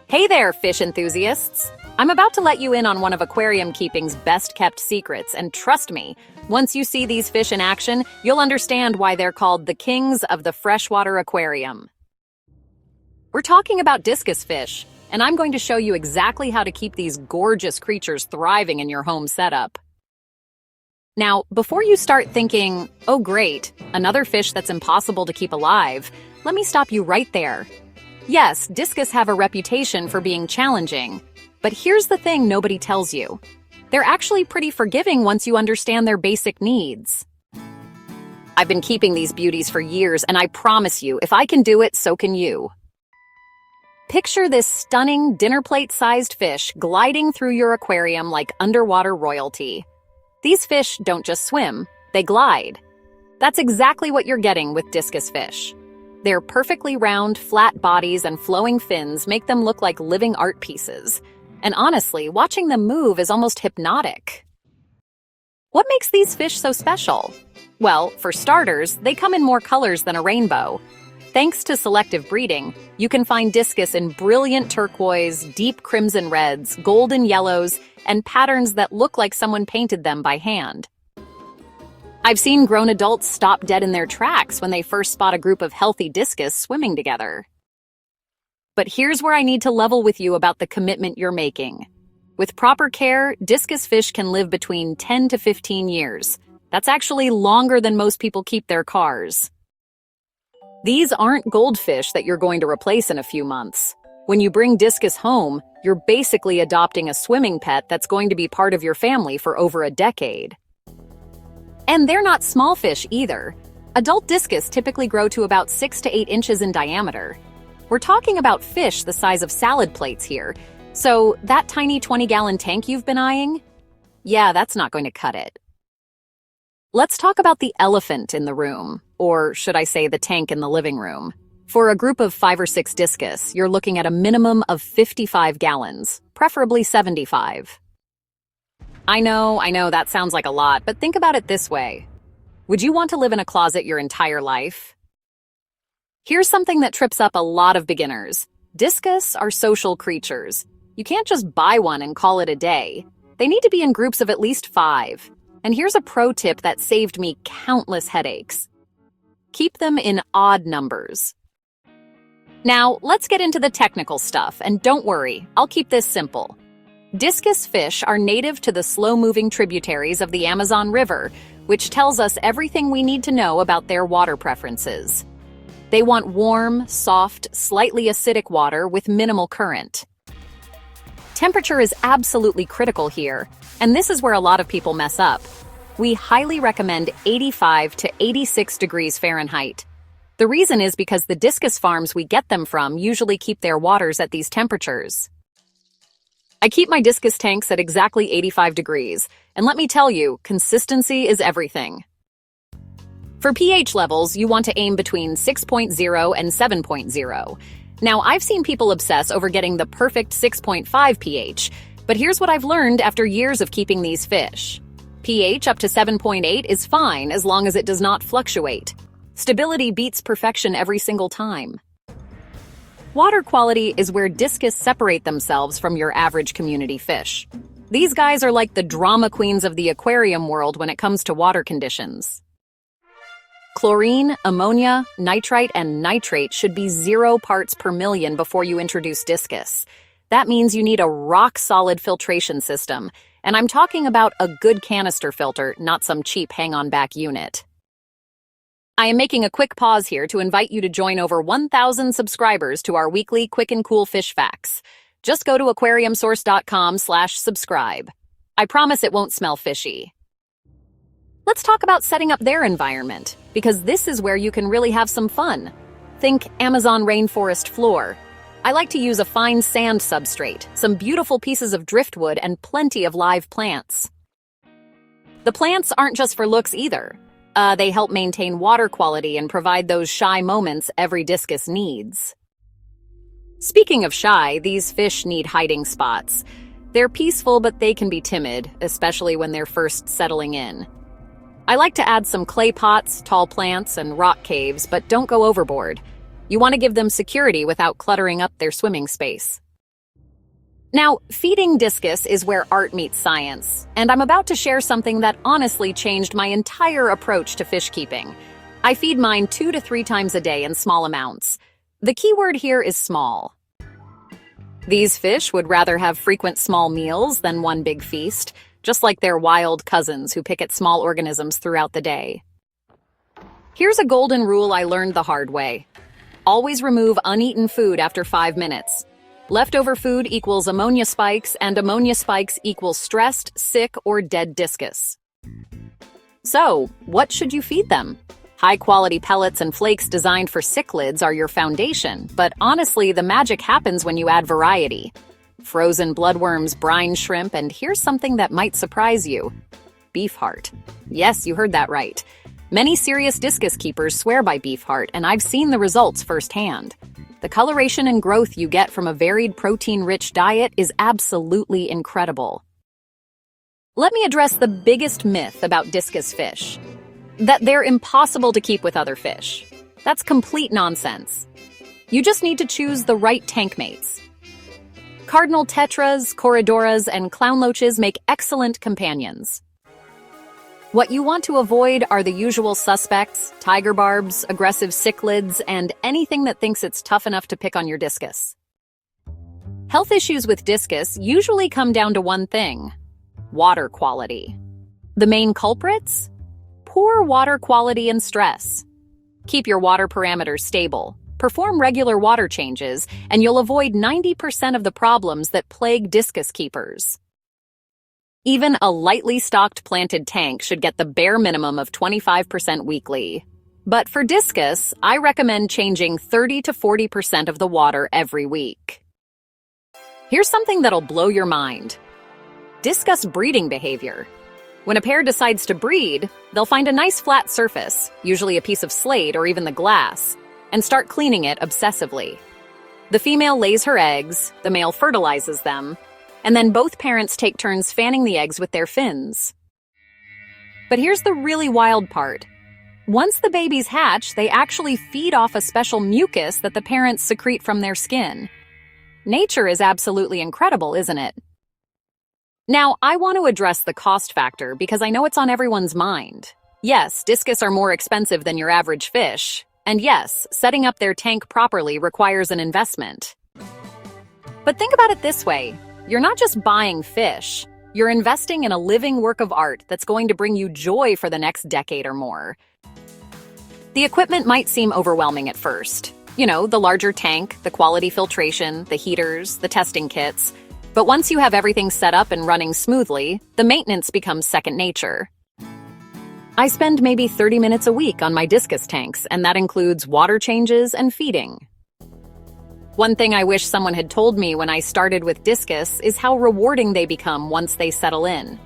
Hey there, fish enthusiasts! I'm about to let you in on one of aquarium keeping's best-kept secrets, and trust me, once you see these fish in action, you'll understand why they're called the kings of the freshwater aquarium. We're talking about discus fish, and I'm going to show you exactly how to keep these gorgeous creatures thriving in your home setup. Now, before you start thinking, oh great, another fish that's impossible to keep alive, let me stop you right there. Yes, discus have a reputation for being challenging, but here's the thing nobody tells you. They're actually pretty forgiving once you understand their basic needs. I've been keeping these beauties for years, and I promise you, if I can do it, so can you. Picture this stunning dinner plate-sized fish gliding through your aquarium like underwater royalty. These fish don't just swim, they glide. That's exactly what you're getting with discus fish. Their perfectly round, flat bodies and flowing fins make them look like living art pieces. And honestly, watching them move is almost hypnotic. What makes these fish so special? Well, for starters, they come in more colors than a rainbow. Thanks to selective breeding, you can find discus in brilliant turquoise, deep crimson reds, golden yellows, and patterns that look like someone painted them by hand. I've seen grown adults stop dead in their tracks when they first spot a group of healthy discus swimming together. But here's where I need to level with you about the commitment you're making. With proper care, discus fish can live between 10 to 15 years. That's actually longer than most people keep their cars. These aren't goldfish that you're going to replace in a few months. When you bring discus home, you're basically adopting a swimming pet that's going to be part of your family for over a decade. And they're not small fish either. Adult discus typically grow to about 6 to 8 inches in diameter. We're talking about fish the size of salad plates here. So that tiny 20-gallon tank you've been eyeing? Yeah, that's not going to cut it. Let's talk about the elephant in the room, or should I say the tank in the living room. For a group of 5 or 6 discus, you're looking at a minimum of 55 gallons, preferably 75. I know, that sounds like a lot, but think about it this way. Would you want to live in a closet your entire life? Here's something that trips up a lot of beginners. Discus are social creatures. You can't just buy one and call it a day. They need to be in groups of at least 5. And here's a pro tip that saved me countless headaches. Keep them in odd numbers. Now, let's get into the technical stuff, and don't worry, I'll keep this simple. Discus fish are native to the slow-moving tributaries of the Amazon River, which tells us everything we need to know about their water preferences. They want warm, soft, slightly acidic water with minimal current. Temperature is absolutely critical here, and this is where a lot of people mess up. We highly recommend 85 to 86 degrees Fahrenheit. The reason is because the discus farms we get them from usually keep their waters at these temperatures. I keep my discus tanks at exactly 85 degrees, and let me tell you, consistency is everything. For pH levels, you want to aim between 6.0 and 7.0. Now, I've seen people obsess over getting the perfect 6.5 pH, but here's what I've learned after years of keeping these fish. pH up to 7.8 is fine as long as it does not fluctuate. Stability beats perfection every single time. Water quality is where discus separate themselves from your average community fish. These guys are like the drama queens of the aquarium world when it comes to water conditions. Chlorine, ammonia, nitrite, and nitrate should be 0 parts per million before you introduce discus. That means you need a rock-solid filtration system, and I'm talking about a good canister filter, not some cheap hang-on-back unit. I am making a quick pause here to invite you to join over 1,000 subscribers to our weekly quick and cool fish facts. Just go to aquariumsource.com/subscribe. I promise it won't smell fishy. Let's talk about setting up their environment, because this is where you can really have some fun. Think Amazon rainforest floor. I like to use a fine sand substrate, some beautiful pieces of driftwood, and plenty of live plants. The plants aren't just for looks either. They help maintain water quality and provide those shy moments every discus needs. Speaking of shy, these fish need hiding spots. They're peaceful, but they can be timid, especially when they're first settling in. I like to add some clay pots, tall plants, and rock caves, but don't go overboard. You want to give them security without cluttering up their swimming space. Now, feeding Discus is where art meets science, and I'm about to share something that honestly changed my entire approach to fish keeping. I feed mine 2 to 3 times a day in small amounts. The key word here is small. These fish would rather have frequent small meals than one big feast, just like their wild cousins who pick at small organisms throughout the day. Here's a golden rule I learned the hard way. Always remove uneaten food after 5 minutes. Leftover food equals ammonia spikes, and ammonia spikes equals stressed, sick, or dead discus. So, what should you feed them? High-quality pellets and flakes designed for cichlids are your foundation, but honestly, the magic happens when you add variety. Frozen bloodworms, brine shrimp, and here's something that might surprise you. Beef heart. Yes, you heard that right. Many serious discus keepers swear by beef heart, and I've seen the results firsthand. The coloration and growth you get from a varied protein-rich diet is absolutely incredible. Let me address the biggest myth about discus fish. That they're impossible to keep with other fish. That's complete nonsense. You just need to choose the right tank mates. Cardinal tetras, corridoras, and clownloaches make excellent companions. What you want to avoid are the usual suspects, tiger barbs, aggressive cichlids, and anything that thinks it's tough enough to pick on your discus. Health issues with discus usually come down to one thing: water quality. The main culprits? Poor water quality and stress. Keep your water parameters stable. Perform regular water changes, and you'll avoid 90% of the problems that plague discus keepers. Even a lightly stocked planted tank should get the bare minimum of 25% weekly. But for discus, I recommend changing 30 to 40% of the water every week. Here's something that'll blow your mind. Discus breeding behavior. When a pair decides to breed, they'll find a nice flat surface, usually a piece of slate or even the glass, and start cleaning it obsessively. The female lays her eggs, the male fertilizes them, and then both parents take turns fanning the eggs with their fins. But here's the really wild part. Once the babies hatch, they actually feed off a special mucus that the parents secrete from their skin. Nature is absolutely incredible, isn't it? Now, I want to address the cost factor because I know it's on everyone's mind. Yes, discus are more expensive than your average fish, and yes, setting up their tank properly requires an investment. But think about it this way. You're not just buying fish, you're investing in a living work of art that's going to bring you joy for the next decade or more. The equipment might seem overwhelming at first. You know, the larger tank, the quality filtration, the heaters, the testing kits. But once you have everything set up and running smoothly, the maintenance becomes second nature. I spend maybe 30 minutes a week on my discus tanks, and that includes water changes and feeding. One thing I wish someone had told me when I started with discus is how rewarding they become once they settle in.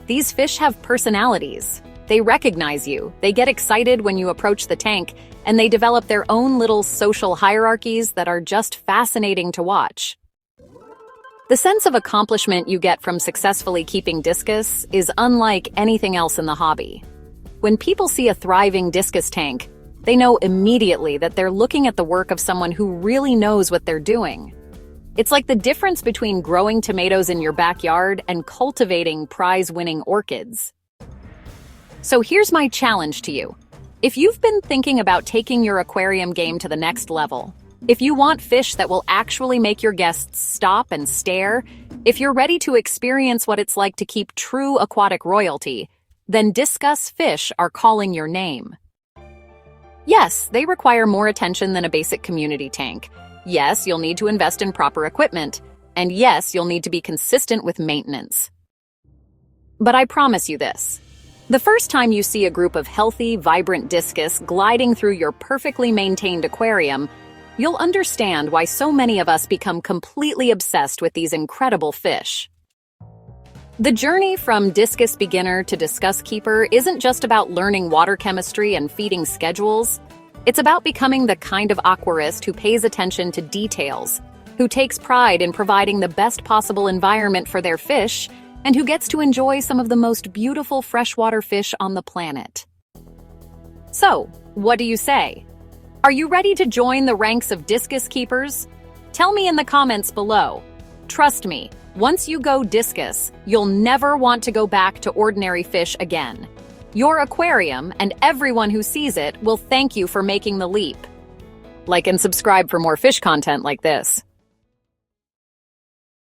These fish have personalities. They recognize you, they get excited when you approach the tank, and they develop their own little social hierarchies that are just fascinating to watch. The sense of accomplishment you get from successfully keeping discus is unlike anything else in the hobby. When people see a thriving discus tank, they know immediately that they're looking at the work of someone who really knows what they're doing. It's like the difference between growing tomatoes in your backyard and cultivating prize-winning orchids. So here's my challenge to you. If you've been thinking about taking your aquarium game to the next level, if you want fish that will actually make your guests stop and stare, if you're ready to experience what it's like to keep true aquatic royalty, then discus fish are calling your name. Yes, they require more attention than a basic community tank. Yes, you'll need to invest in proper equipment. And yes, you'll need to be consistent with maintenance. But I promise you this. The first time you see a group of healthy, vibrant discus gliding through your perfectly maintained aquarium, you'll understand why so many of us become completely obsessed with these incredible fish. The journey from discus beginner to discus keeper isn't just about learning water chemistry and feeding schedules. It's about becoming the kind of aquarist who pays attention to details, who takes pride in providing the best possible environment for their fish, and who gets to enjoy some of the most beautiful freshwater fish on the planet. So, what do you say? Are you ready to join the ranks of discus keepers? Tell me in the comments below. Trust me, once you go discus, you'll never want to go back to ordinary fish again. Your aquarium and everyone who sees it will thank you for making the leap. Like and subscribe for more fish content like this.